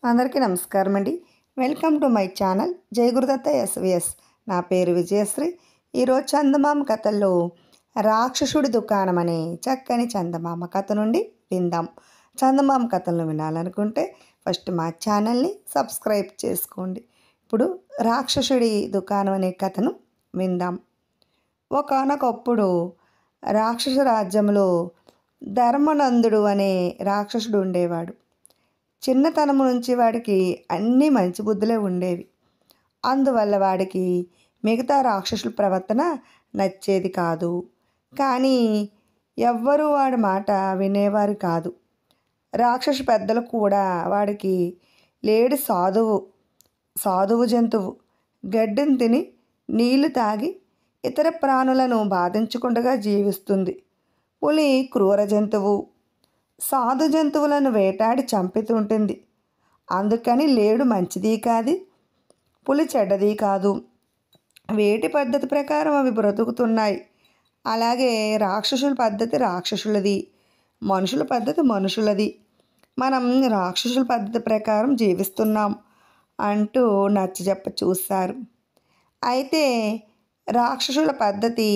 అందరికీ నమస్కారం అండి. వెల్కమ్ టు మై ఛానల్ జై గురుదత్త ఎస్విఎస్. నా పేరు విజయశ్రీ. ఈరోజు చందమామ కథల్లో రాక్షసుడి దుకాణం అనే చక్కని చందమామ కథ నుండి విందాం. చందమామ కథలను వినాలనుకుంటే ఫస్ట్ మా ఛానల్ని సబ్స్క్రైబ్ చేసుకోండి. ఇప్పుడు రాక్షసుడి దుకాణం అనే కథను విందాం. ఒకానొకప్పుడు రాక్షస రాజ్యంలో ధర్మనందుడు అనే రాక్షసుడు ఉండేవాడు. చిన్నతనం నుంచి వాడికి అన్నీ మంచి బుద్ధులే ఉండేవి. అందువల్ల వాడికి మిగతా రాక్షసుల ప్రవర్తన నచ్చేది కాదు. కానీ ఎవ్వరూ వాడి మాట వినేవారు కాదు. రాక్షస పెద్దలు కూడా వాడికి లేడి సాధువు జంతువు గడ్డిని తిని నీళ్లు తాగి ఇతర ప్రాణులను బాధించకుండా జీవిస్తుంది. పులి క్రూర జంతువు, సాధు జంతువులను వేటాడి చంపుతుంటుంది. అందుకని లేడు మంచిది కాదు, పులి చెడ్డది కాదు. వేటి పద్ధతి ప్రకారం అవి బ్రతుకుతున్నాయి. అలాగే రాక్షసుల పద్ధతి రాక్షసులది, మనుషుల పద్ధతి మనుషులది. మనం రాక్షసుల పద్ధతి ప్రకారం జీవిస్తున్నాం అంటూ నచ్చజెప్ప చూశారు. అయితే రాక్షసుల పద్ధతి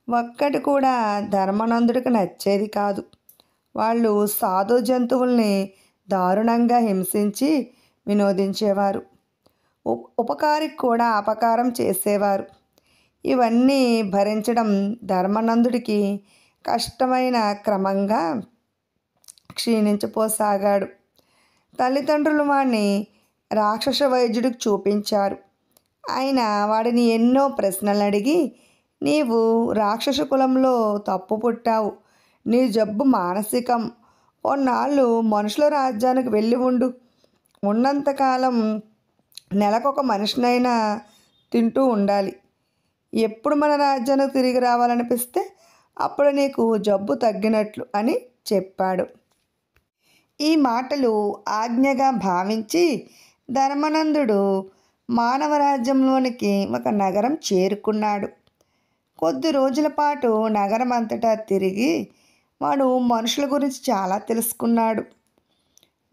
ఒక్కటి కూడా ధర్మానందుడికి నచ్చేది కాదు. వాళ్ళు సాధు జంతువుల్ని దారుణంగా హింసించి వినోదించేవారు. ఉపకారికి కూడా అపకారం చేసేవారు. ఇవన్నీ భరించడం ధర్మానందుడికి కష్టమైన క్రమంగా క్షీణించిపోసాగాడు. తల్లిదండ్రులు వాడిని రాక్షస వైద్యుడికి చూపించారు. ఆయన వాడిని ఎన్నో ప్రశ్నలు అడిగి, నీవు రాక్షస కులంలో తప్పు పుట్టావు, నీ జబ్బు మానసికం, కొన్నాళ్ళు మనుషుల రాజ్యానికి వెళ్ళి ఉండు, ఉన్నంతకాలం నెలకొక మనిషినైనా తింటూ ఉండాలి, ఎప్పుడు మన రాజ్యానికి తిరిగి రావాలనిపిస్తే అప్పుడు నీకు జబ్బు తగ్గినట్లు అని చెప్పాడు. ఈ మాటలు ఆజ్ఞగా భావించి ధర్మానందుడు మానవ రాజ్యంలోనికి ఒక నగరం చేరుకున్నాడు. కొద్ది రోజుల పాటు నగరం అంతటా తిరిగి వాడు మనుషుల గురించి చాలా తెలుసుకున్నాడు.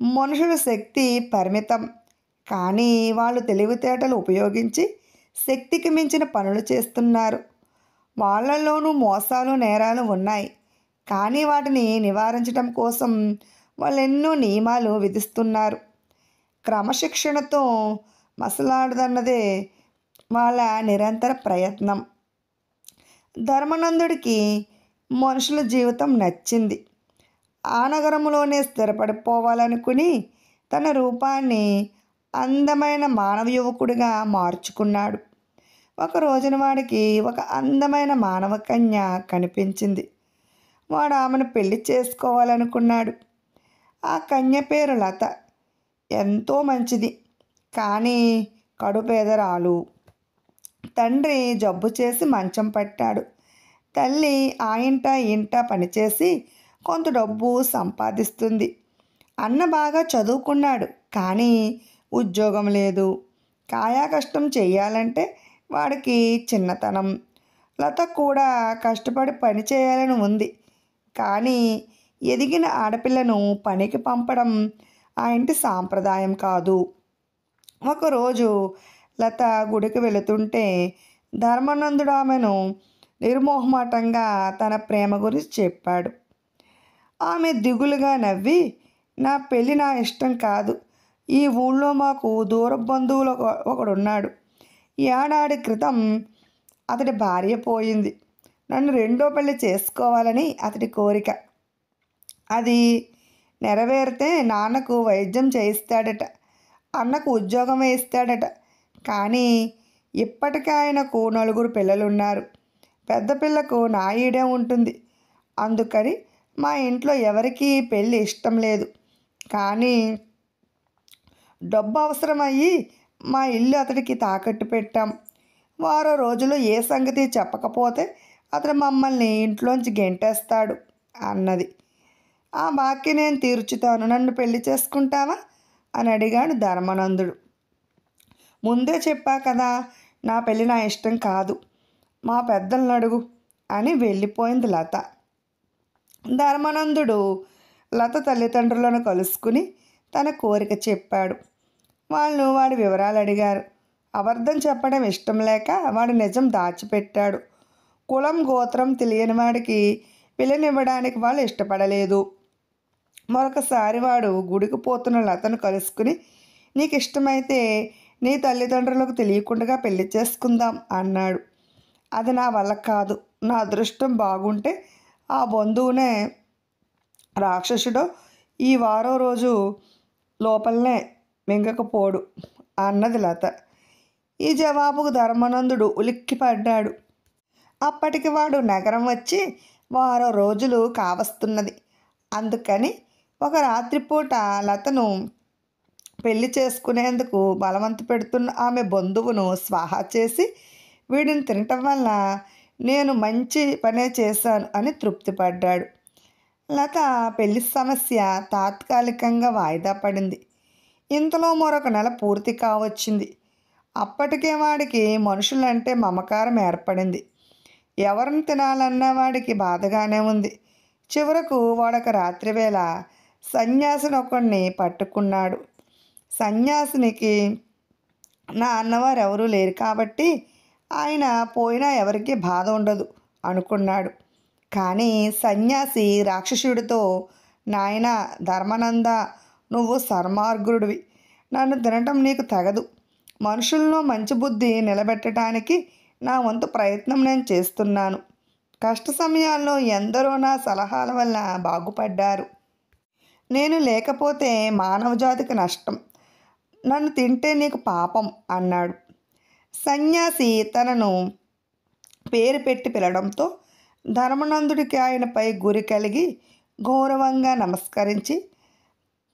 మనుషుల శక్తి పరిమితం, కానీ వాళ్ళు తెలివితేటలు ఉపయోగించి శక్తికి మించిన పనులు చేస్తున్నారు. వాళ్ళల్లోనూ మోసాలు నేరాలు ఉన్నాయి. కానీ వాటిని నివారించడం కోసం వాళ్ళు ఎన్నో నియమాలు విధిస్తున్నారు. క్రమశిక్షణతో మసలాడదన్నదే వాళ్ళ నిరంతర ప్రయత్నం. ధర్మానందుడికి మనుషుల జీవితం నచ్చింది. ఆ నగరంలోనే స్థిరపడిపోవాలనుకుని తన రూపాన్ని అందమైన మానవ యువకుడిగా మార్చుకున్నాడు. ఒక రోజున వాడికి ఒక అందమైన మానవ కన్య కనిపించింది. వాడు ఆమెను పెళ్లి చేసుకోవాలనుకున్నాడు. ఆ కన్య పేరు లత. ఎంతో మంచిది, కానీ కడుపేదరాలు. తండ్రి జబ్బు చేసి మంచం పట్టాడు. తల్లి ఆ ఇంట పనిచేసి కొంత డబ్బు సంపాదిస్తుంది. అన్న బాగా చదువుకున్నాడు, కానీ ఉద్యోగం లేదు. కాయా కష్టం చెయ్యాలంటే వాడికి చిన్నతనం. లత కూడా కష్టపడి పని చేయాలని ఉంది, కానీ ఎదిగిన ఆడపిల్లను పనికి పంపడం ఆ ఇంటి సాంప్రదాయం కాదు. ఒకరోజు లత గుడికి వెళుతుంటే ధర్మానందుడు ఆమెను నిర్మోహమాటంగా తన ప్రేమ గురించి చెప్పాడు. ఆమె దిగులుగా నవ్వి, నా పెళ్ళి నా ఇష్టం కాదు, ఈ ఊళ్ళో మాకు దూర బంధువులు ఒకడున్నాడు, ఏడాది క్రితం అతడి భార్య పోయింది, నన్ను రెండో పెళ్ళి చేసుకోవాలని అతడి కోరిక. అది నెరవేరితే నాన్నకు వైద్యం చేయిస్తాడట, అన్నకు ఉద్యోగం వేయిస్తాడట. కానీ ఇప్పటికే ఆయనకు 4 పిల్లలున్నారు. పెద్ద పిల్లకు నా ఈడే ఉంటుంది. అందుకని మా ఇంట్లో ఎవరికీ పెళ్ళి ఇష్టం లేదు. కానీ డబ్బు అవసరమయ్యి మా ఇల్లు అతడికి తాకట్టు పెట్టాం. వారో రోజులు ఏ సంగతి చెప్పకపోతే అతడు మమ్మల్ని ఇంట్లోంచి గెంటేస్తాడు అన్నది. ఆ బాకీ నేను తీర్చుతాను, నన్ను పెళ్లి చేసుకుంటావా అని అడిగాడు ధర్మానందుడు. ముందే చెప్పా కదా, నా పెళ్ళి నా ఇష్టం కాదు, మా పెద్దలను అడుగు అని వెళ్ళిపోయింది లత. ధర్మానందుడు లత తల్లిదండ్రులను కలుసుకుని తన కోరిక చెప్పాడు. వాళ్ళు వాడి వివరాలు అడిగారు. అబద్ధం చెప్పడం ఇష్టం లేక వాడు నిజం దాచిపెట్టాడు. కులం గోత్రం తెలియని వాడికి పిల్లనివ్వడానికి వాళ్ళు ఇష్టపడలేదు. మరొకసారి వాడు గుడికి పోతున్న లతను కలుసుకుని, నీకు ఇష్టమైతే నీ తల్లిదండ్రులకు తెలియకుండా పెళ్లి చేసుకుందాం అన్నాడు. అది నా వల్ల కాదు. నా అదృష్టం బాగుంటే ఆ బంధువునే రాక్షసుడో ఈ వారం రోజు లోపలనే మింగకపోడు అన్నది లత. ఈ జవాబుకు ధర్మానందుడు ఉలిక్కిపడ్డాడు. అప్పటికి వాడు నగరం వచ్చి వారం రోజులు కావస్తున్నది. అందుకని ఒక రాత్రిపూట లతను పెళ్లి చేసుకునేందుకు బలవంత పెడుతున్న ఆమె బంధువును స్వాహా చేసి, వీడిని తినటం వల్ల నేను మంచి పనే చేశాను అని తృప్తిపడ్డాడు. లత పెళ్లి సమస్య తాత్కాలికంగా వాయిదా పడింది. ఇంతలో మరొక నెల పూర్తి కావచ్చింది. అప్పటికే వాడికి మనుషులంటే మమకారం ఏర్పడింది. ఎవరిని తినాలన్నా వాడికి బాధగానే ఉంది. చివరకు వాడొక రాత్రివేళ సన్యాసిని ఒకడిని పట్టుకున్నాడు. సన్యాసినికి నా అన్నవారు ఎవరూ లేరు కాబట్టి ఆయన పోయినా ఎవరికీ బాధ ఉండదు అనుకున్నాడు. కానీ సన్యాసి రాక్షసుడితో, నాయనా ధర్మానంద, నువ్వు సన్మార్గుడివి. నన్ను తినటం నీకు తగదు. మనుషుల్లో మంచి బుద్ధి నిలబెట్టడానికి నా వంతు ప్రయత్నం నేను చేస్తున్నాను. కష్ట సమయాల్లో ఎందరో నా సలహాల వల్ల బాగుపడ్డారు. నేను లేకపోతే మానవజాతికి నష్టం. నన్ను తింటే నీకు పాపం అన్నాడు. సన్యాసి తనను పేరు పెట్టి పిలవడంతో ధర్మానందుడికి ఆయనపై గురి కలిగి గౌరవంగా నమస్కరించి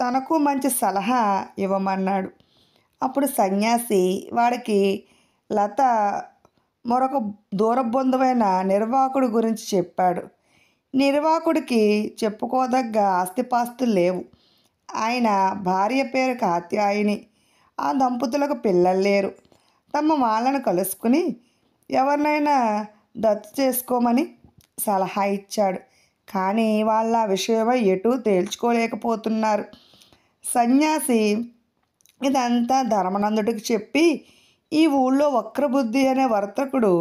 తనకు మంచి సలహా ఇవ్వమన్నాడు. అప్పుడు సన్యాసి వాడికి లత మరొక దూర బంధువైన నిర్వాకుడి గురించి చెప్పాడు. నిర్వాకుడికి చెప్పుకోదగ్గ ఆస్తిపాస్తులు లేవు. ఆయన భార్య పేరు కాత్యాయిని. ఆ దంపతులకు పిల్లలు లేరు. తమ వాళ్ళను కలుసుకుని ఎవరినైనా దత్తు చేసుకోమని సలహా ఇచ్చాడు. కానీ వాళ్ళ విషయమై ఎటూ తేల్చుకోలేకపోతున్నారు. సన్యాసి ఇదంతా ధర్మానందుడికి చెప్పి ఈ ఊళ్ళో వక్రబుద్ధి అనే వర్తకుడు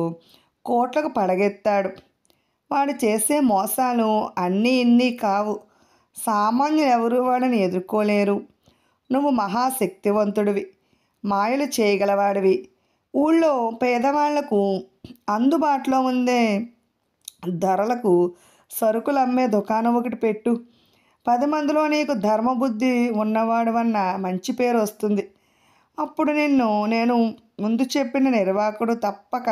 కోట్లకు పడగెత్తాడు. వాడు చేసే మోసాలు అన్నీ ఇన్ని కావు. సామాన్యులు ఎవరు వాడిని ఎదుర్కోలేరు. నువ్వు మహాశక్తివంతుడివి, మాయలు చేయగలవాడివి. ఊళ్ళో పేదవాళ్లకు అందుబాటులో ఉండే ధరలకు సరుకులు అమ్మే దుకాణం ఒకటి పెట్టు. 10 మందిలో నీకు ధర్మబుద్ధి ఉన్నవాడు అన్న మంచి పేరు వస్తుంది. అప్పుడు నేను ముందు చెప్పిన నిర్వాకుడు తప్పక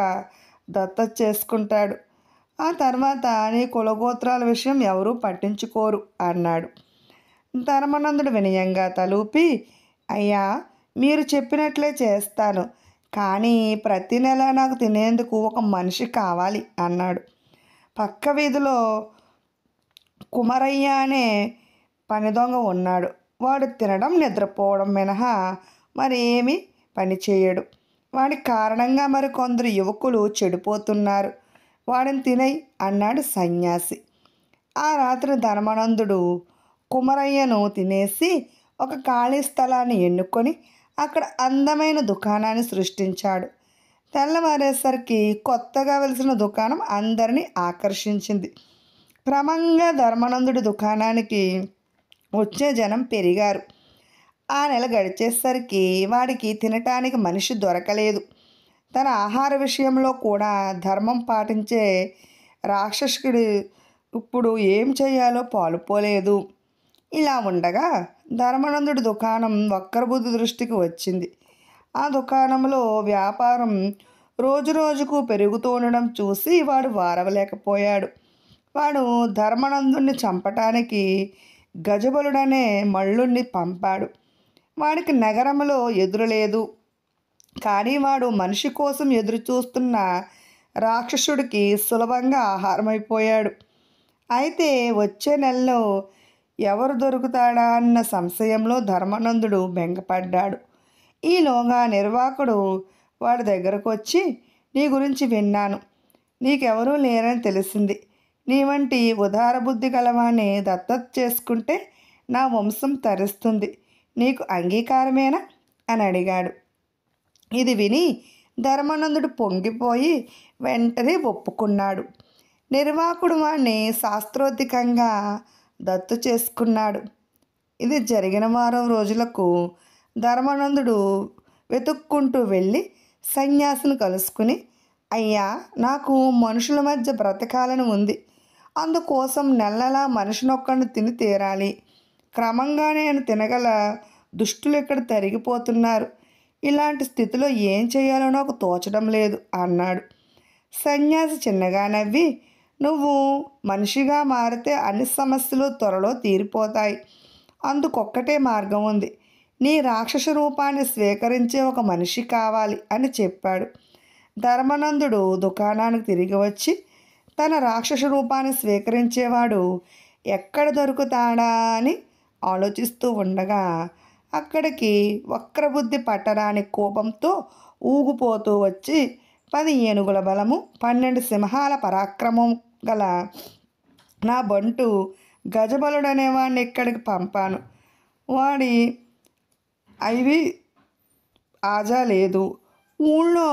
దత్తత చేసుకుంటాడు. ఆ తర్వాత నీ కులగోత్రాల విషయం ఎవరూ పట్టించుకోరు అన్నాడు. ధర్మానందుడు వినయంగా తలూపి, అయ్యా, మీరు చెప్పినట్లే చేస్తాను. కానీ ప్రతి నెల నాకు తినేందుకు ఒక మనిషి కావాలి అన్నాడు. పక్క వీధిలో కుమరయ్య అనే పని దొంగ ఉన్నాడు. వాడు తినడం నిద్రపోవడం మినహా మరేమీ పని చేయడు. వాడి కారణంగా మరి కొందరు యువకులు చెడిపోతున్నారు. వాడిని తినేయ్ అన్నాడు సన్యాసి. ఆ రాత్రి ధర్మానందుడు కుమరయ్యను తినేసి ఒక ఖాళీ స్థలాన్ని ఎన్నుకొని అక్కడ అందమైన దుకాణాన్ని సృష్టించాడు. తెల్లవారేసరికి కొత్తగా వెలిసిన దుకాణం అందరినీ ఆకర్షించింది. క్రమంగా ధర్మానందుడి దుకాణానికి వచ్చే జనం పెరిగారు. ఆ నెల గడిచేసరికి వాడికి తినటానికి మనిషి దొరకలేదు. తన ఆహార విషయంలో కూడా ధర్మం పాటించే రాక్షసుడు ఇప్పుడు ఏం చేయాలో పాలుపోలేదు. ఇలా ఉండగా ధర్మానందుడి దుకాణం వక్రబుద్ధి దృష్టికి వచ్చింది. ఆ దుకాణంలో వ్యాపారం రోజురోజుకు పెరుగుతూ ఉండడం చూసి వాడు వారవలేకపోయాడు. వాడు ధర్మానందుడిని చంపటానికి గజబలుడనే మల్లుణ్ణి పంపాడు. వాడికి నగరంలో ఎదురులేదు. కానీ వాడు మనిషి కోసం ఎదురు చూస్తున్న రాక్షసుడికి సులభంగా ఆహారమైపోయాడు. అయితే వచ్చే నెలలో ఎవరు దొరుకుతాడా అన్న సంశయంలో ధర్మానందుడు బెంగపడ్డాడు. ఈలోగా నిర్వాకుడు వాడి దగ్గరకు వచ్చి, నీ గురించి విన్నాను. నీకెవరూ లేరని తెలిసింది. నీ వంటి ఉదార బుద్ధి గలవాణ్ణి దత్తత చేసుకుంటే నా వంశం తరిస్తుంది. నీకు అంగీకారమేనా అని అడిగాడు. ఇది విని ధర్మానందుడు పొంగిపోయి వెంటనే ఒప్పుకున్నాడు. నిర్వాకుడు వాణ్ణి శాస్త్రోక్తంగా దత్తు చేసుకున్నాడు. ఇది జరిగిన వారం రోజులకు ధర్మానందుడు వెతుక్కుంటూ వెళ్ళి సన్యాసిని కలుసుకుని, అయ్యా, నాకు మనుషుల మధ్య బ్రతకాలని ఉంది. అందుకోసం నెలలా మనిషినొక్కడిని తిని తీరాలి. క్రమంగా నేను తినగల దుష్టులు ఇక్కడ తరిగిపోతున్నారు. ఇలాంటి స్థితిలో ఏం చేయాలో నాకు తోచడం లేదు అన్నాడు. సన్యాసి చిన్నగా నవ్వి, నువ్వు మనిషిగా మారితే అన్ని సమస్యలు త్వరలో తీరిపోతాయి. అందుకొక్కటే మార్గం ఉంది. నీ రాక్షస రూపాన్ని స్వీకరించే ఒక మనిషి కావాలి అని చెప్పాడు. ధర్మానందుడు దుకాణానికి తిరిగి వచ్చి తన రాక్షస రూపాన్ని స్వీకరించేవాడు ఎక్కడ దొరుకుతాడా అని ఆలోచిస్తూ ఉండగా అక్కడికి వక్రబుద్ధి పట్టరాని కోపంతో ఊగిపోతూ వచ్చి 10 ఏనుగుల బలము 12 సింహాల పరాక్రమం గల నా బంటు గజబలుడనేవాడిని ఇక్కడికి పంపాను. వాడి అవి ఆజా లేదు. ఊళ్ళో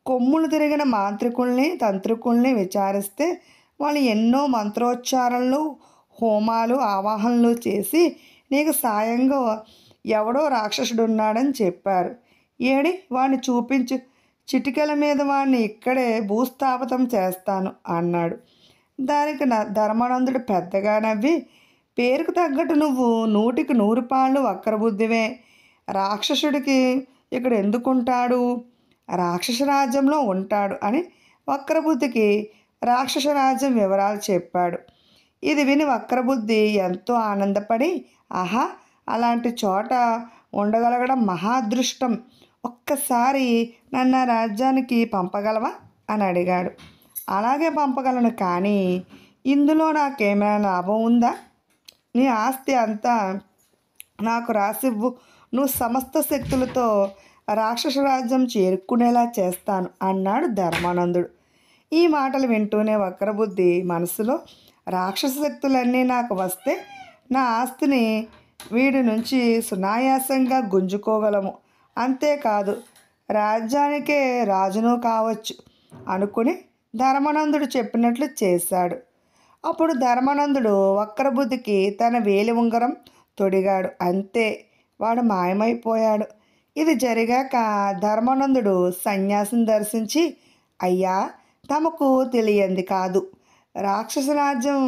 కొమ్ములు తిరిగిన మాంత్రికుల్ని తంత్రికుల్ని విచారిస్తే వాళ్ళు ఎన్నో మంత్రోచ్చారణలు హోమాలు ఆవాహనలు చేసి నీకు సాయంగా ఎవడో రాక్షసుడున్నాడని చెప్పారు. ఏడి వాడిని చూపించు, చిటికెల మీద వాడిని ఇక్కడే భూస్థాపితం చేస్తాను అన్నాడు. దానికి ధర్మానందుడు పెద్దగా నవ్వి, పేరుకు తగ్గట్టు నువ్వు 100కి 100 పాళ్ళు వక్రబుద్ధివే. రాక్షసుడికి ఇక్కడ ఎందుకుంటాడు? రాక్షస రాజ్యంలో ఉంటాడు అని వక్రబుద్ధికి రాక్షస రాజ్యం వివరాలు చెప్పాడు. ఇది విని వక్రబుద్ధి ఎంతో ఆనందపడి, ఆహా, అలాంటి చోట ఉండగలగడం మహాదృష్టం. ఒక్కసారి నన్ను ఆ రాజ్యానికి పంపగలవా అని అడిగాడు. అలాగే పంపగలను, కానీ ఇందులో నాకేమైనా లాభం ఉందా? నీ ఆస్తి అంతా నాకు రాసివ్వు. నువ్వు సమస్త శక్తులతో రాక్షస రాజ్యం చేరుకునేలా చేస్తాను అన్నాడు ధర్మానందుడు. ఈ మాటలు వింటూనే వక్రబుద్ధి మనసులో, రాక్షస శక్తులన్నీ నాకు వస్తే నా ఆస్తిని వీడి నుంచి సునాయాసంగా గుంజుకోగలము, అంతేకాదు రాజ్యానికే రాజును కావచ్చు అనుకుని ధర్మానందుడు చెప్పినట్లు చేశాడు. అప్పుడు ధర్మానందుడు వక్రబుద్ధికి తన వేలి ఉంగరం తొడిగాడు. అంతే, వాడు మాయమైపోయాడు. ఇది జరిగాక ధర్మానందుడు సన్యాసిని దర్శించి, అయ్యా, తమకు తెలియంది కాదు. రాక్షస రాజ్యం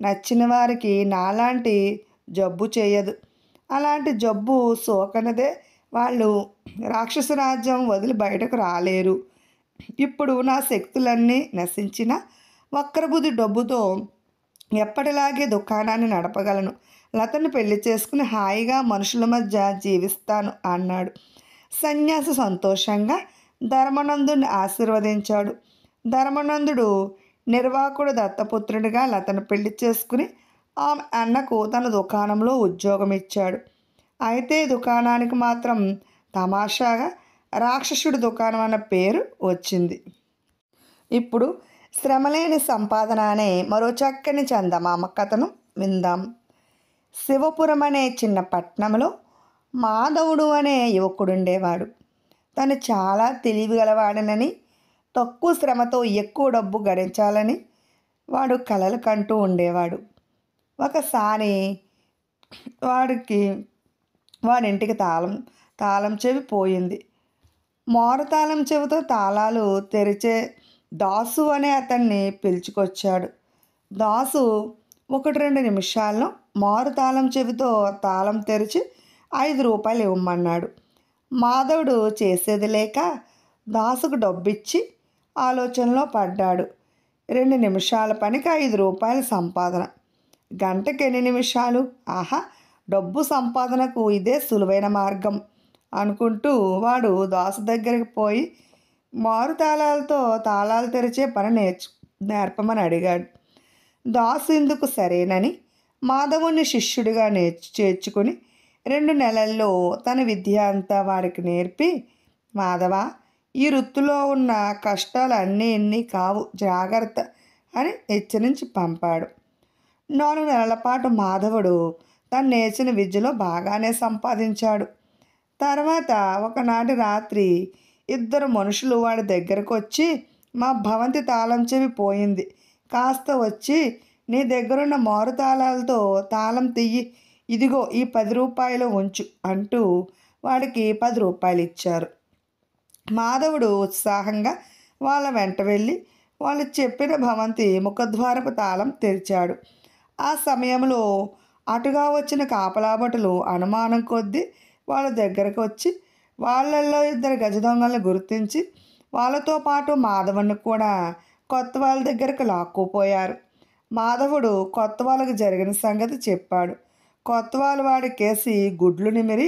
నచ్చిన వారికి నాలాంటి జబ్బు చేయదు. అలాంటి జబ్బు సోకనదే వాళ్ళు రాక్షస రాజ్యం వదిలి బయటకు రాలేరు. ఇప్పుడు నా శక్తులన్నీ నశించిన వక్రబుద్ధి డబ్బుతో ఎప్పటిలాగే దుకాణాన్ని నడపగలను. లతను పెళ్లి చేసుకుని హాయిగా మనుషుల మధ్య జీవిస్తాను అన్నాడు. సన్యాసి సంతోషంగా ధర్మానందుడిని ఆశీర్వదించాడు. ధర్మానందుడు నిర్వాకుడు దత్తపుత్రుడిగా లతను పెళ్లి చేసుకుని ఆమె అన్నకు తన దుకాణంలో ఉద్యోగం ఇచ్చాడు. అయితే దుకాణానికి మాత్రం తమాషాగా రాక్షసుడి దుకాణం అన్న పేరు వచ్చింది. ఇప్పుడు శ్రమలేని సంపాదన అనే మరో చక్కని చందమామ కథను విందాం. శివపురం అనే చిన్న పట్టణంలో మాధవుడు అనే యువకుడుండేవాడు. తను చాలా తెలివిగలవాడనని, తక్కువ శ్రమతో ఎక్కువ డబ్బు గడించాలని వాడు కలలు కంటూ ఉండేవాడు. ఒకసారి వాడింటికి తాళం చెవి పోయింది. మారుతాళం చెవితో తాళాలు తెరిచే దాసు అనే అతన్ని పిలుచుకొచ్చాడు. దాసు 1-2 నిమిషాల్లో మారుతాళం చెవితో తాళం తెరిచి 5 రూపాయలు ఇవ్వమన్నాడు. మాధవుడు చేసేది లేక దాసుకు డబ్బిచ్చి ఆలోచనలో పడ్డాడు. 2 నిమిషాల పనికి 5 రూపాయల సంపాదన. గంటకి ఎన్ని నిమిషాలు? ఆహా, డబ్బు సంపాదనకు ఇదే సులువైన మార్గం అనుకుంటూ వాడు దాసు దగ్గరికి పోయి మారు తాళాలతో తాళాలు తెరిచే పని నేర్పమని అడిగాడు. దాసు ఇందుకు సరేనని మాధవుని శిష్యుడిగా చేర్చుకుని 2 నెలల్లో తన విద్య అంతా వాడికి నేర్పి, మాధవ, ఈ వృత్తిలో ఉన్న కష్టాలు అన్నీ కావు, జాగ్రత్త అని హెచ్చరించి పంపాడు. 4 నెలల పాటు మాధవుడు తను నేర్చిన విద్యలో బాగానే సంపాదించాడు. తర్వాత ఒకనాటి రాత్రి ఇద్దరు మనుషులు వాడి దగ్గరకు వచ్చి, మా భవంతి తాళం చెవి పోయింది, కాస్త వచ్చి నీ దగ్గరున్న మారు తాళాలతో తాళం తీయి, ఇదిగో ఈ 10 రూపాయలు ఉంచు అంటూ వాడికి 10 రూపాయలు ఇచ్చారు. మాధవుడు ఉత్సాహంగా వాళ్ళ వెంట వెళ్ళి వాళ్ళు చెప్పిన భవంతి ముఖద్వారపు తాళం తెరిచాడు. ఆ సమయంలో అటుగా వచ్చిన కాపలాభటులు అనుమానం కొద్దీ వాళ్ళ దగ్గరకు వచ్చి వాళ్ళల్లో 2 గజ దొంగలను గుర్తించి వాళ్ళతో పాటు మాధవుని కూడా కొత్త వాళ్ళ దగ్గరకు లాక్కుపోయారు. మాధవుడు కొత్త వాళ్ళకు జరిగిన సంగతి చెప్పాడు. కొత్త వాళ్ళు వాడి కేసి గుడ్లు నిమిరి,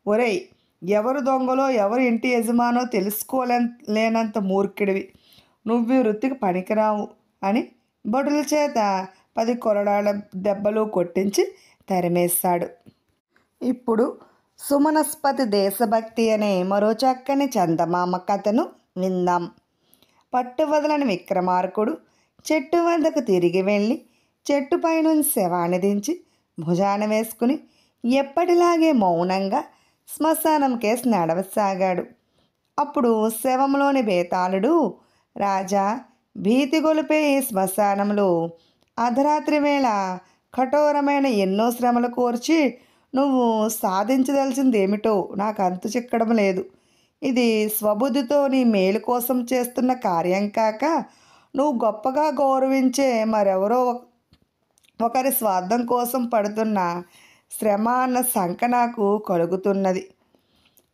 ఒరేయ్, ఎవరు దొంగలో ఎవరు ఇంటి యజమానో తెలుసుకోలేనంత మూర్ఖుడివి, నువ్వు ఈ వృత్తికి పనికిరావు అని భటుల చేత 10 కొరడాల దెబ్బలు కొట్టించి తరిమేశాడు. ఇప్పుడు సుమనస్పతి దేశభక్తి అనే మరో చక్కని చందమామ కథను విందాం. పట్టు వదలని విక్రమార్కుడు చెట్టు వద్దకు తిరిగి వెళ్ళి చెట్టుపై నుంచి శవాన్ని దించి భుజాన వేసుకుని ఎప్పటిలాగే మౌనంగా శ్మశానం కేసి నడవసాగాడు. అప్పుడు శవంలోని బేతాళుడు, రాజా, భీతి గొలిపే ఈ శ్మశానంలో అర్ధరాత్రి వేళ కఠోరమైన ఎన్నో శ్రమలు కోర్చి నువ్వు సాధించదలిచింది ఏమిటో నాకు అంతు చిక్కడం లేదు. ఇది స్వబుద్ధితో నీ మేలు కోసం చేస్తున్న కార్యం కాక నువ్వు గొప్పగా గౌరవించే మరెవరో ఒకరి స్వార్థం కోసం పడుతున్న శ్రమ అన్న శంక నాకు కలుగుతున్నది.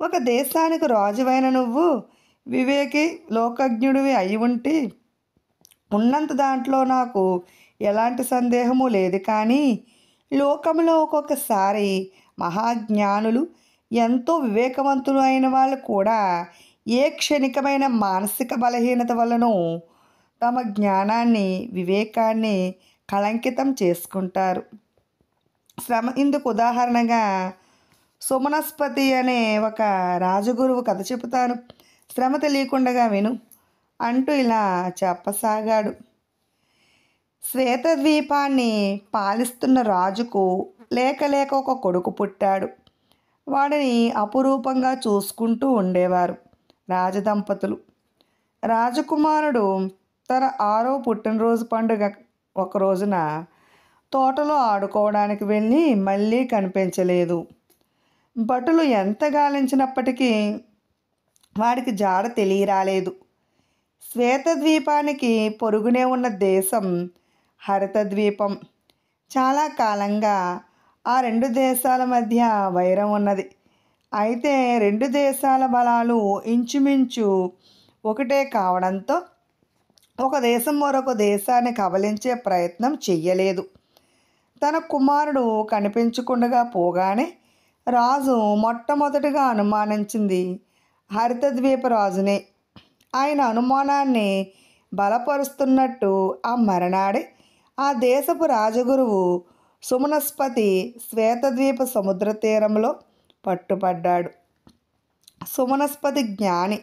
ఒక దేశానికి రాజువైన నువ్వు వివేకి, లోకజ్ఞుడివి అయి ఉంటే ఉన్నంత దాంట్లో నాకు ఎలాంటి సందేహము లేదు. కానీ లోకంలో ఒక్కొక్కసారి మహాజ్ఞానులు, ఎంతో వివేకవంతులు అయిన వాళ్ళు కూడా ఏ క్షణికమైన మానసిక బలహీనత వలన తమ జ్ఞానాన్ని, వివేకాన్ని కళంకితం చేసుకుంటారు. ఇందుకు ఉదాహరణగా సుమనస్పతి అనే ఒక రాజగురువు కథ చెబుతాను, శ్రమ తెలియకుండా విను అంటూ ఇలా చెప్పసాగాడు. శ్వేతద్వీపాన్ని పాలిస్తున్న రాజుకు లేక లేక ఒక కొడుకు పుట్టాడు. వాడిని అపురూపంగా చూసుకుంటూ ఉండేవారు రాజదంపతులు. రాజకుమారుడు తన 6వ పుట్టినరోజు పండుగ ఒక రోజున తోటలో ఆడుకోవడానికి వెళ్ళి మళ్ళీ కనిపించలేదు. భటులు ఎంత గాలించినప్పటికీ వాడికి జాడ తెలియరాలేదు. శ్వేతద్వీపానికి పొరుగునే ఉన్న దేశం హరితద్వీపం. చాలా కాలంగా ఆ 2 దేశాల మధ్య వైరం ఉన్నది. అయితే 2 దేశాల బలాలు ఇంచుమించు ఒకటే కావడంతో ఒక దేశం మరొక దేశాన్ని కబలించే ప్రయత్నం చెయ్యలేదు. తన కుమారుడు కనిపించకుండా పోగానే రాజు మొట్టమొదటిగా అనుమానించింది హరితద్వీప రాజునే. ఆయన అనుమానాన్ని బలపరుస్తున్నట్టు ఆ మరనాడే ఆ దేశపు రాజగురువు సుమనస్పతి శ్వేతద్వీప సముద్ర తీరంలో పట్టుపడ్డాడు. సుమనస్పతి జ్ఞాని,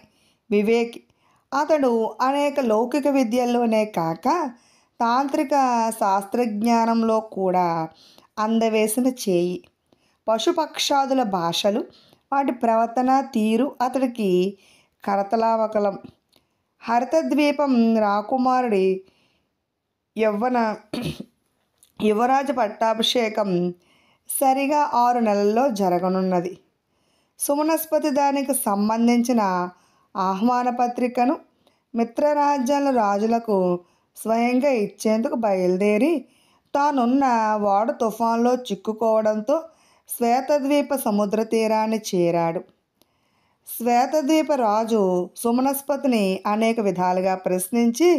వివేకి. అతడు అనేక లౌకిక విద్యల్లోనే కాక తాంత్రిక శాస్త్రజ్ఞానంలో కూడా అందవేసిన చేయి. పశుపక్షాదుల భాషలు, వాటి ప్రవర్తన తీరు అతడికి కరతలావకలం. హరితద్వీపం రాకుమారుడి యువరాజు పట్టాభిషేకం సరిగా 6 నెలల్లో జరగనున్నది. సుమనస్పతి దానికి సంబంధించిన ఆహ్వాన పత్రికను మిత్రరాజ్యాల రాజులకు స్వయంగా ఇచ్చేందుకు బయలుదేరి తానున్న ఓడ తుఫాన్లో చిక్కుకోవడంతో శ్వేతద్వీప సముద్ర తీరాన్ని చేరాడు. శ్వేతద్వీప రాజు సుమనస్పతిని అనేక విధాలుగా ప్రశ్నించి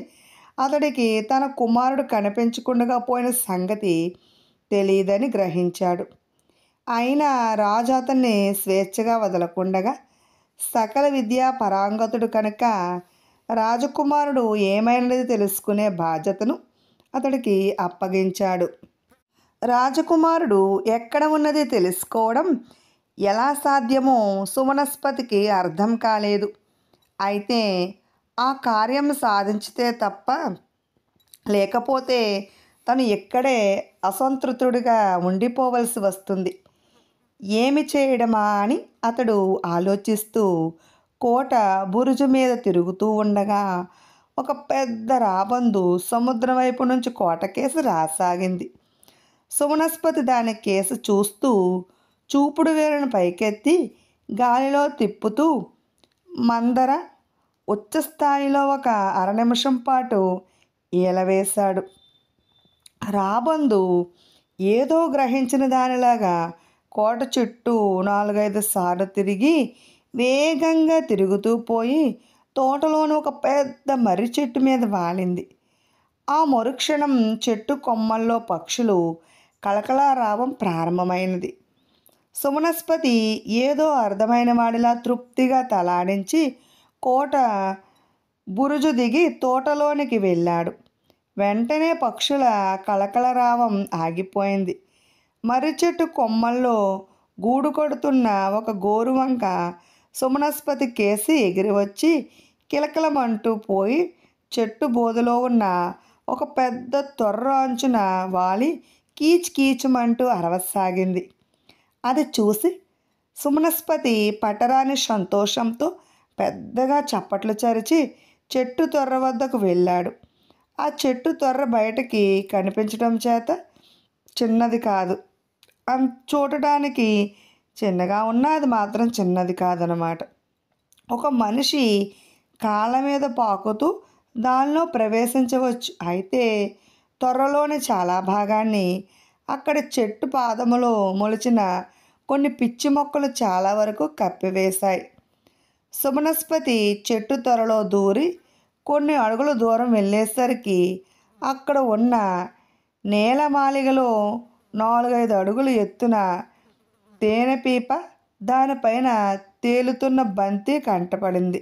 అతడికి తన కుమారుడు కనిపించకుండా పోయిన సంగతి తెలియదని గ్రహించాడు. అయినా రాజు అతన్ని స్వేచ్ఛగా వదలకుండగా సకల విద్యా పరాంగతుడు కనుక రాజకుమారుడు ఏమైనది తెలుసుకునే బాధ్యతను అతడికి అప్పగించాడు. రాజకుమారుడు ఎక్కడ ఉన్నది తెలుసుకోవడం ఎలా సాధ్యమో సుమనస్పతికి అర్థం కాలేదు. అయితే ఆ కార్యం సాధించితే తప్ప, లేకపోతే తను ఇక్కడే అసంతృప్తుడిగా ఉండిపోవలసి వస్తుంది. ఏమి చేయడమా అని అతడు ఆలోచిస్తూ కోట బురుజు మీద తిరుగుతూ ఉండగా ఒక పెద్ద రాబందు సముద్రం వైపు నుంచి కోటకేసి రాసాగింది. సుమనస్పతి దాని కేసు చూస్తూ చూపుడు వేలును పైకెత్తి గాలిలో తిప్పుతూ మందర ఉచ్చస్థాయిలో ఒక అర నిమిషం పాటు ఈలవేశాడు. రాబందు ఏదో గ్రహించిన దానిలాగా కోట చుట్టూ 4-5 సార్లు తిరిగి వేగంగా తిరుగుతూ పోయి తోటలోని ఒక పెద్ద మర్రి చెట్టు మీద వాలింది. ఆ మరుక్షణం చెట్టు కొమ్మల్లో పక్షులు కలకలారావం ప్రారంభమైనది. సుమనస్పతి ఏదో అర్థమైన వాడిలా తృప్తిగా తలాడించి కోట బురుజు దిగి తోటలోనికి వెళ్ళాడు. వెంటనే పక్షుల కలకలరావం ఆగిపోయింది. మర్రి చెట్టు కొమ్మల్లో గూడు కొడుతున్న ఒక గోరువంక సుమనస్పతి కేసి ఎగిరి వచ్చి కిలకిలమంటూ పోయి చెట్టు బోదలో ఉన్న ఒక పెద్ద తొర్ర అంచున వాలి కీచ్ కీచుమంటూ అరవసాగింది. అది చూసి సుమనస్పతి పట్టరాని సంతోషంతో పెద్దగా చప్పట్లు చరిచి చెట్టు తొర్ర వద్దకు వెళ్ళాడు. ఆ చెట్టు తొర్ర బయటకి కనిపించడం చేత చిన్నది కాదు, చూడటానికి చిన్నగా ఉన్న అది మాత్రం చిన్నది కాదనమాట. ఒక మనిషి కాళ్ళ మీద పాకుతూ దానిలో ప్రవేశించవచ్చు. అయితే త్వరలోని చాలా భాగాన్ని అక్కడ చెట్టు పాదములో మొలిచిన కొన్ని పిచ్చి మొక్కలు చాలా వరకు కప్పివేశాయి. సుమనస్పతి చెట్టు త్వరలో దూరి కొన్ని అడుగుల దూరం వెళ్ళేసరికి అక్కడ ఉన్న నేలమాలిగలో 4-5 అడుగులు ఎత్తున తేనెపీప, దానిపైన తేలుతున్న బంతి కంటపడింది.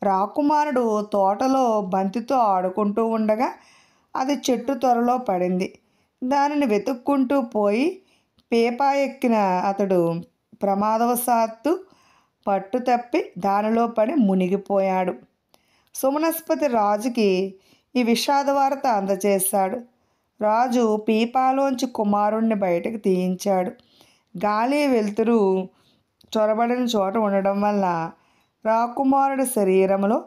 రాకుమారుడు తోటలో బంతితో ఆడుకుంటూ ఉండగా అది చెట్టు త్వరలో పడింది. దానిని వెతుక్కుంటూ పోయి పీపా ఎక్కిన అతడు ప్రమాదవశాత్తు పట్టు తప్పి దానిలో పడి మునిగిపోయాడు. సుమనస్పతి రాజుకి ఈ విషాద వార్త అందజేశాడు. రాజు పీపాలోంచి కుమారుణ్ణి బయటకు తీయించాడు. గాలి వెలుతురు చొరబడిన చోట ఉండడం వల్ల రాకుమారుడి శరీరంలో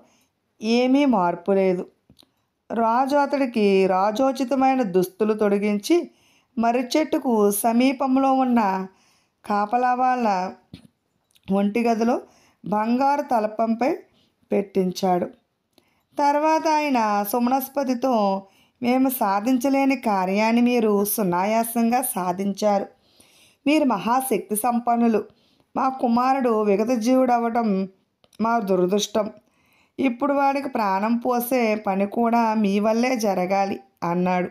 ఏమీ మార్పు లేదు. రాజు అతడికి రాజోచితమైన దుస్తులు తొడిగించి మర్రి చెట్టుకు సమీపంలో ఉన్న కాపలా వాళ్ళ ఒంటి గదిలో బంగారు తలపంపై పెట్టించాడు. తర్వాత ఆయన సుమనస్పతితో, మేము సాధించలేని కార్యాన్ని మీరు సునాయాసంగా సాధించారు. మీరు మహాశక్తి సంపన్నులు. మా కుమారుడు విగతజీవుడు అవ్వటం మా దురదృష్టం. ఇప్పుడు వాడికి ప్రాణం పోసే పని కూడా మీ వల్లే జరగాలి అన్నాడు.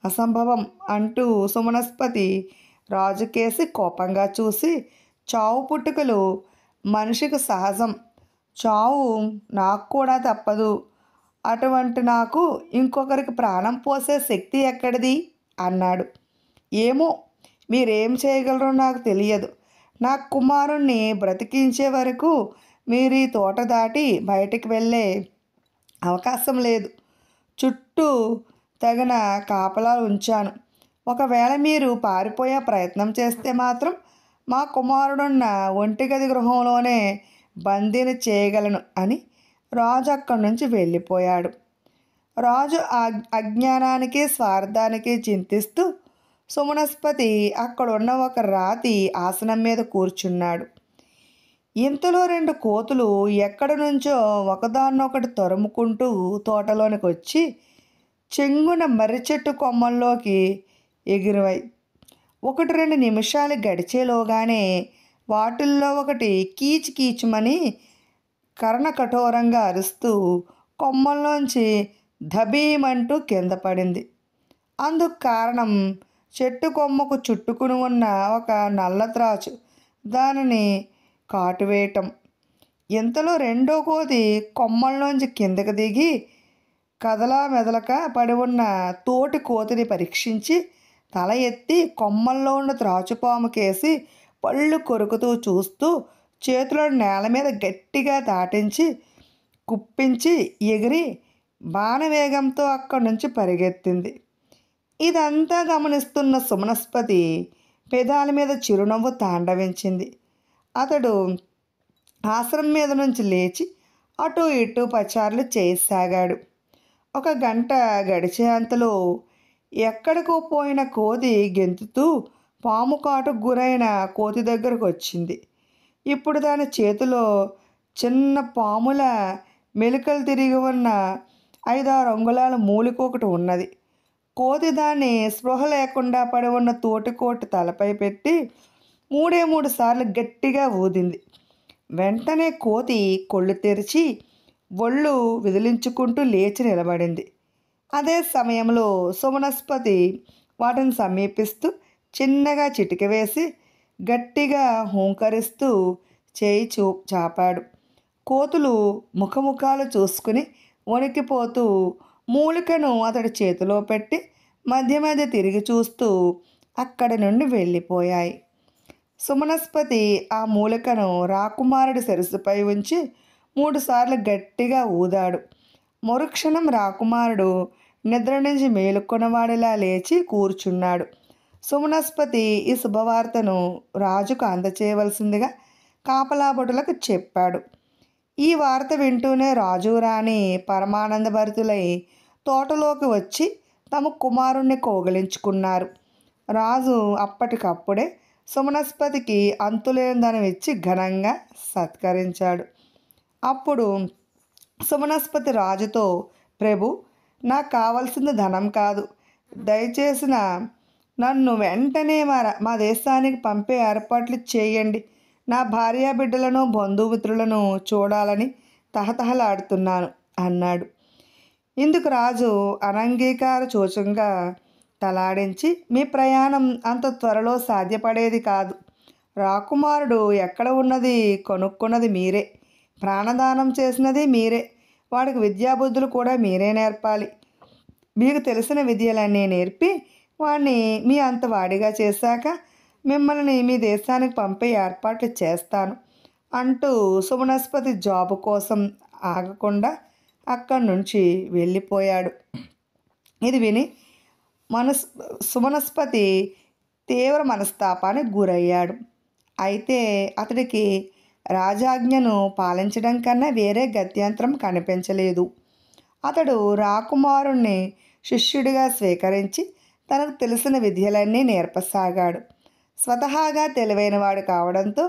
అసంభవం అంటూ సుమనస్పతి రాజుకేసి కోపంగా చూసి, చావు పుట్టుకలు మనిషికి సహజం, చావు నాకు కూడా తప్పదు. అటువంటి నాకు ఇంకొకరికి ప్రాణం పోసే శక్తి ఎక్కడిది అన్నాడు. ఏమో, మీరేం చేయగలరో నాకు తెలియదు. నా కుమారుణ్ణి బ్రతికించే వరకు మీరు ఈ తోట దాటి బయటికి వెళ్ళే అవకాశం లేదు. చుట్టూ తగిన కాపలా ఉంచాను. ఒకవేళ మీరు పారిపోయే ప్రయత్నం చేస్తే మాత్రం మా కుమారుడున్న ఒంటిగది గృహంలోనే బందీని చేయగలను అని రాజు అక్కడి నుంచి వెళ్ళిపోయాడు. రాజు అజ్ఞానానికి స్వార్థానికి చింతిస్తూ సుమనస్పతి అక్కడున్న ఒక రాతి ఆసనం మీద కూర్చున్నాడు. ఇంతలో 2 కోతులు ఎక్కడి నుంచో ఒకదాన్నొకటి తరుముకుంటూ తోటలోనికి వచ్చి చెంగున మర్రి చెట్టు కొమ్మల్లోకి ఎగిరివాయి. 1-2 నిమిషాలు గడిచేలోగానే వాటిల్లో ఒకటి కీచు కీచుమని కర్ణకఠోరంగా అరుస్తూ కొమ్మల్లోంచి ధబీమంటూ కింద పడింది. అందుకు కారణం చెట్టు కొమ్మకు చుట్టుకుని ఉన్న ఒక నల్లత్రాచు దానిని కాటువేయటం. ఇంతలో రెండో కోతి కొమ్మల్లోంచి కిందకి దిగి కదలా మెదలక పడి ఉన్న తోటి కోతిని పరీక్షించి తల ఎత్తి కొమ్మల్లో ఉన్న త్రాచుపాము కేసి పళ్ళు కొరుకుతూ చూస్తూ చేతులను నేల మీద గట్టిగా దాటించి కుప్పించి ఎగిరి బాణవేగంతో అక్కడి నుంచి పరిగెత్తింది. ఇదంతా గమనిస్తున్న సుమనస్పతి పెదాల మీద చిరునవ్వు తాండవించింది. అతడు ఆసనం మీద నుంచి లేచి అటూ ఇటూ పచారులు చేయసాగాడు. ఒక గంట గడిచే అంతలో ఎక్కడికో పోయిన కోతి గెంతుతూ పాము కాటుకు గురైన కోతి దగ్గరకు వచ్చింది. ఇప్పుడు దాని చేతిలో చిన్న పాముల మెలికలు తిరిగి ఉన్న 5-6 అంగుళాల మూలిక ఒకటి ఉన్నది. కోతి దాన్ని స్పృహ లేకుండా పడి ఉన్న తోటికోటి తలపై పెట్టి 3 సార్లు గట్టిగా ఊదింది. వెంటనే కోతి కళ్ళు తెరిచి ఒళ్ళు విదిలించుకుంటూ లేచి నిలబడింది. అదే సమయంలో సుమనస్పతి వాటిని సమీపిస్తూ చిన్నగా చిటిక వేసి గట్టిగా హూంకరిస్తూ చేయి చాపాడు. కోతులు ముఖముఖాలు చూసుకుని వణికిపోతూ మూలికను అతడి చేతిలో పెట్టి మధ్య మధ్య తిరిగి చూస్తూ అక్కడి నుండి వెళ్ళిపోయాయి. సుమనస్పతి ఆ మూలికను రాకుమారుడి శిరస్సుపై ఉంచి 3 సార్లు గట్టిగా ఊదాడు. మరుక్షణం రాకుమారుడు నిద్ర నుంచి మేలుకొన్నవాడిలా లేచి కూర్చున్నాడు. సుమనస్పతి ఈ శుభవార్తను రాజుకు అందచేయవలసిందిగా కాపలాభటులకు చెప్పాడు. ఈ వార్త వింటూనే రాజు రాణి పరమానందభరితులై తోటలోకి వచ్చి తమ కుమారుణ్ణి కౌగిలించుకున్నారు. రాజు అప్పటికప్పుడే సుమనస్పతికి అంతులేని ధనం ఇచ్చి ఘనంగా సత్కరించాడు. అప్పుడు సుమనస్పతి రాజుతో, ప్రభు, నాకు కావలసింది ధనం కాదు, దయచేసి నన్ను వెంటనే మా దేశానికి పంపే ఏర్పాట్లు చేయండి. నా భార్యా బిడ్డలను బంధుమిత్రులను చూడాలని తహతహలాడుతున్నాను అన్నాడు. ఇందుకు రాజు అనంగీకార సూచకంగా తలాడించి, మీ ప్రయాణం అంత త్వరలో సాధ్యపడేది కాదు. రాకుమారుడు ఎక్కడ ఉన్నది కొనుక్కున్నది మీరే, ప్రాణదానం చేసినది మీరే, వాడికి విద్యాబుద్ధులు కూడా మీరే నేర్పాలి. మీకు తెలిసిన విద్యలన్నీ నేర్పి వాడిని మీ అంత వాడిగా చేశాక మిమ్మల్ని మీ దేశానికి పంపే ఏర్పాట్లు చేస్తాను అంటూ సుమనస్పతి జాబు కోసం ఆగకుండా అక్కడి నుంచి వెళ్ళిపోయాడు. ఇది విని సుమనస్పతి తీవ్ర మనస్తాపానికి గురయ్యాడు. అయితే అతడికి రాజాజ్ఞను పాలించడం కన్నా వేరే గత్యంతరం కనిపించలేదు. అతడు రాకుమారుణ్ణి శిష్యుడిగా స్వీకరించి తనకు తెలిసిన విద్యలన్నీ నేర్పసాగాడు. స్వతహాగా తెలివైనవాడు కావడంతో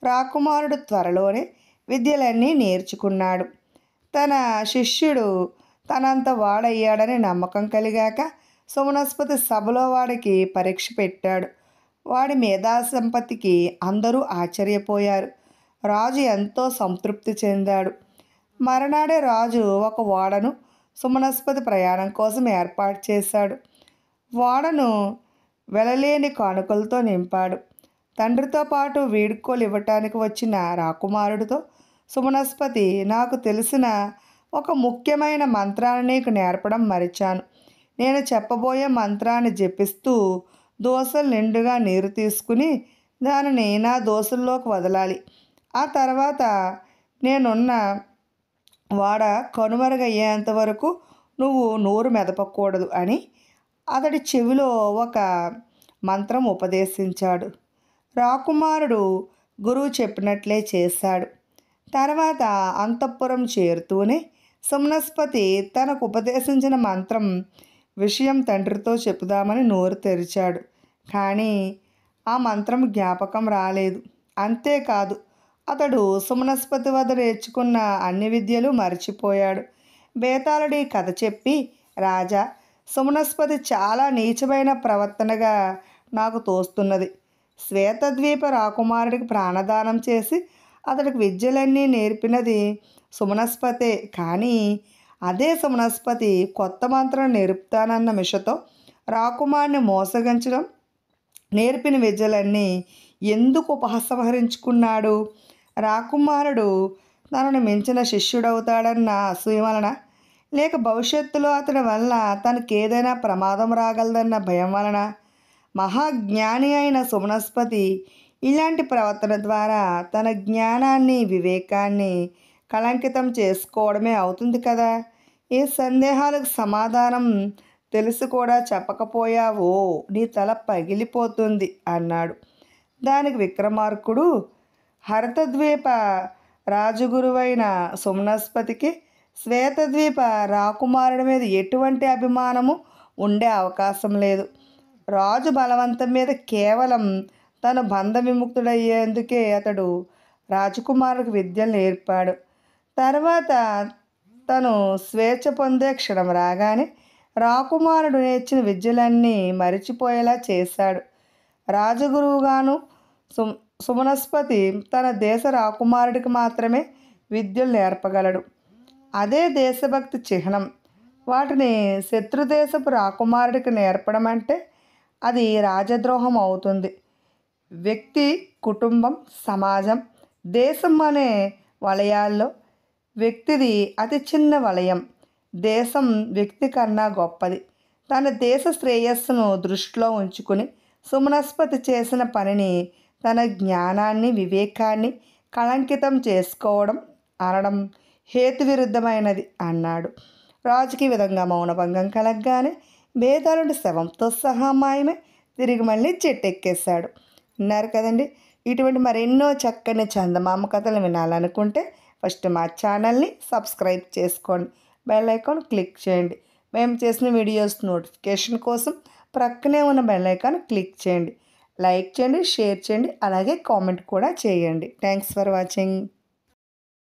రాకుమారుడు త్వరలోనే విద్యలన్నీ నేర్చుకున్నాడు. తన శిష్యుడు తనంత వాడయ్యాడని నమ్మకం కలిగాక సుమనస్పతి సభలో వాడికి పరీక్ష పెట్టాడు. వాడి మేధాసంపత్తికి అందరూ ఆశ్చర్యపోయారు. రాజు ఎంతో సంతృప్తి చెందాడు. మరునాడే రాజు ఒక ఓడను సుమనస్పతి ప్రయాణం కోసం ఏర్పాటు చేశాడు. ఓడను వెలలేని కానుకలతో నింపాడు. తండ్రితో పాటు వీడ్కోలు ఇవ్వటానికి వచ్చిన రాకుమారుడితో సుమనస్పతి, నాకు తెలిసిన ఒక ముఖ్యమైన మంత్రాన్ని నీకు నేర్పడం మరిచాను. నేను చెప్పబోయే మంత్రాన్ని జపిస్తూ దోసలు నిండుగా నీరు తీసుకుని దానిని నా దోసల్లోకి వదలాలి. ఆ తర్వాత నేనున్న వాడ కనుమరుగయ్యేంత వరకు నువ్వు నోరు మెదపకూడదు అని అతడి చెవిలో ఒక మంత్రం ఉపదేశించాడు. రాకుమారుడు గురువు చెప్పినట్లే చేశాడు. తర్వాత అంతఃపురం చేరుతూనే సుమనస్పతి తనకు ఉపదేశించిన మంత్రం విషయం తండ్రితో చెప్పుదామని నోరు తెరిచాడు. కానీ ఆ మంత్రం జ్ఞాపకం రాలేదు. అంతేకాదు, అతడు సుమనస్పతి వద్ద నేర్చుకున్న అన్ని విద్యలు మర్చిపోయాడు. బేతాళుడి కథ చెప్పి, రాజా, సుమనస్పతి చాలా నీచమైన ప్రవర్తనగా నాకు తోస్తున్నది. శ్వేతద్వీప రాకుమారుడికి ప్రాణదానం చేసి అతడికి విద్యలన్నీ నేర్పినది సుమనస్పతే. కానీ అదే సుమనస్పతి కొత్త మంత్రం నేర్పుతానన్న మిషతో రాకుమారుని మోసగించడం, నేర్పిన విద్యలన్నీ ఎందుకు ఉపసంహరించుకున్నాడు? రాకుమారుడు తనను మించిన శిష్యుడవుతాడన్న అసూయ వలన, లేక భవిష్యత్తులో అతడి వల్ల తనకేదైనా ప్రమాదం రాగలదన్న భయం వలన? మహాజ్ఞాని అయిన సుమనస్పతి ఇలాంటి ప్రవర్తన ద్వారా తన జ్ఞానాన్ని, వివేకాన్ని కళంకితం చేసుకోవడమే అవుతుంది కదా. ఈ సందేహాలకు సమాధానం తెలిసి కూడా చెప్పకపోయావో నీ తల పగిలిపోతుంది అన్నాడు. దానికి విక్రమార్కుడు, హరతద్వీప రాజగురువైన సుమనస్పతికి శ్వేతద్వీప రాకుమారుడి మీద ఎటువంటి అభిమానము ఉండే అవకాశం లేదు. రాజు బలవంతం మీద కేవలం తను బంధ విముక్తుడయ్యేందుకే అతడు రాజకుమారుడికి విద్యను నేర్పాడు. తర్వాత తను స్వేచ్ఛ పొందే క్షణం రాగానే రాకుమారుడు నేర్చిన విద్యలన్నీ మరిచిపోయేలా చేశాడు. రాజగురువుగాను సుమనస్పతి తన దేశ రాకుమారుడికి మాత్రమే విద్యలు నేర్పగలడు. అదే దేశభక్తి చిహ్నం. వాటిని శత్రుదేశపు రాకుమారుడికి నేర్పడం అంటే అది రాజద్రోహం అవుతుంది. వ్యక్తి, కుటుంబం, సమాజం, దేశం అనే వలయాల్లో వ్యక్తిది అతి చిన్న వలయం. దేశం వ్యక్తి కన్నా గొప్పది. తన దేశ శ్రేయస్సును దృష్టిలో ఉంచుకుని సుమనస్పతి చేసిన పనిని తన జ్ఞానాన్ని, వివేకాన్ని కళంకితం చేసుకోవడం అనడం హేతువిరుద్ధమైనది అన్నాడు. రాజుకి ఈ విధంగా మౌనభంగం కలగగానే బేతాళుడి శవంతో సహా మాయమే తిరిగి మళ్ళీ చెట్టెక్కేశాడు. విన్నారు కదండి. ఇటువంటి మరెన్నో చక్కని చందమామ కథలు వినాలనుకుంటే ఫస్ట్ మా ఛానల్ని సబ్స్క్రైబ్ చేసుకోండి, బెల్ ఐకాన్ క్లిక్ చేయండి. మేము చేసిన వీడియోస్ నోటిఫికేషన్ కోసం ప్రక్కనే ఉన్న బెల్ ఐకాన్ క్లిక్ చేయండి. లైక్ చేయండి, షేర్ చేయండి, అలాగే కామెంట్ కూడా చేయండి. Thanks for watching.